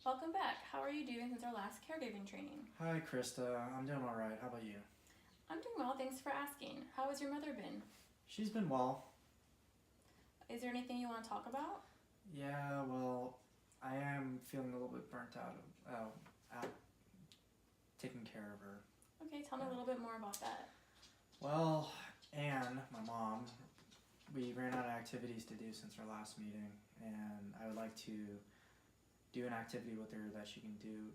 Welcome back. How are you doing since our last caregiving training? Hi, Krista. I'm doing all right. How about you? I'm doing well, thanks for asking. How has your mother been? She's been well. Is there anything you want to talk about? Yeah, well, I am feeling a little bit burnt out taking care of her. Okay, tell me a little bit more about that. Well, Anne, my mom, we ran out of activities to do since our last meeting, and I would like to do an activity with her that she can do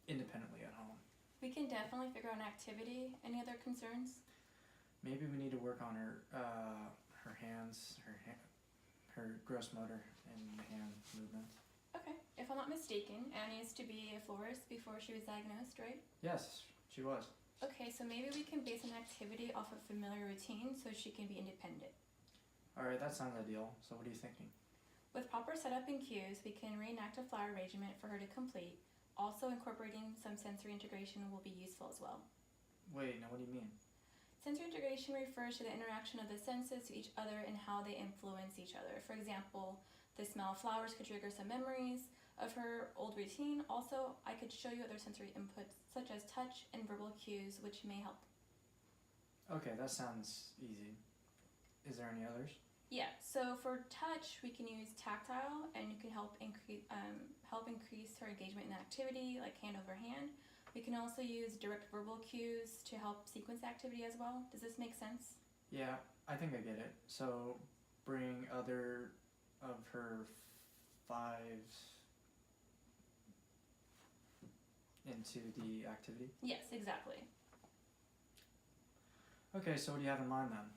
independently at home. We can definitely figure out an activity. Any other concerns? Maybe we need to work on her hands, her gross motor and hand movement. Okay, if I'm not mistaken, Annie used to be a florist before she was diagnosed, right? Yes, she was. Okay, so maybe we can base an activity off of familiar routine so she can be independent. All right, that sounds ideal. So what are you thinking? With proper setup and cues, we can reenact a flower arrangement for her to complete. Also, incorporating some sensory integration will be useful as well. Wait, now what do you mean? Sensory integration refers to the interaction of the senses to each other and how they influence each other. For example, the smell of flowers could trigger some memories of her old routine. Also, I could show you other sensory inputs such as touch and verbal cues, which may help. Okay, that sounds easy. Is there any others? Yeah, so for touch, we can use tactile, and you can help increase her engagement in the activity, like hand over hand. We can also use direct verbal cues to help sequence the activity as well. Does this make sense? Yeah, I think I get it. So bring other of her fives into the activity? Yes, exactly. Okay, so what do you have in mind then?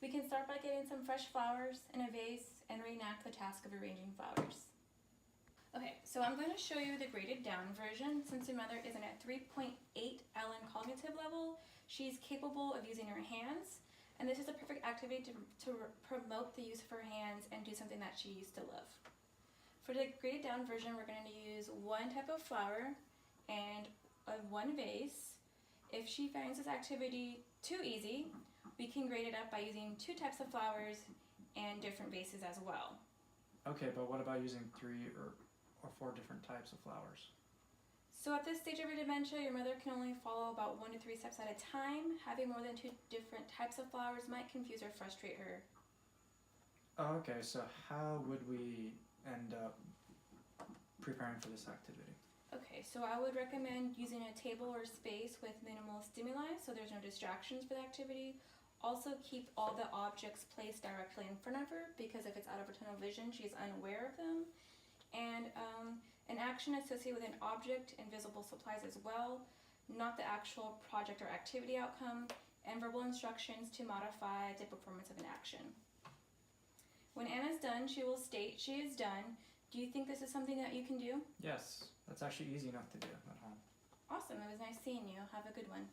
We can start by getting some fresh flowers in a vase and reenact the task of arranging flowers. Okay, so I'm going to show you the graded down version. Since your mother is in a 3.8 Ellen cognitive level, she's capable of using her hands, and this is a perfect activity to promote the use of her hands and do something that she used to love. For the graded down version, we're going to use one type of flower and one vase. If she finds this activity too easy, we can grade it up by using two types of flowers and different vases as well. Okay, but what about using 3 or 4 different types of flowers? So at this stage of her dementia, your mother can only follow about 1 to 3 steps at a time. Having more than 2 different types of flowers might confuse or frustrate her. Oh, okay, so how would we end up preparing for this activity? Okay, so I would recommend using a table or space with minimal stimuli so there's no distractions for the activity. Also keep all the objects placed directly in front of her, because if it's out of her tunnel vision, she's unaware of them. And an action associated with an object and visible supplies as well, not the actual project or activity outcome, and verbal instructions to modify the performance of an action. When Anna's done, she will state she is done. Do you think this is something that you can do? Yes, that's actually easy enough to do at home. Awesome, it was nice seeing you. Have a good one.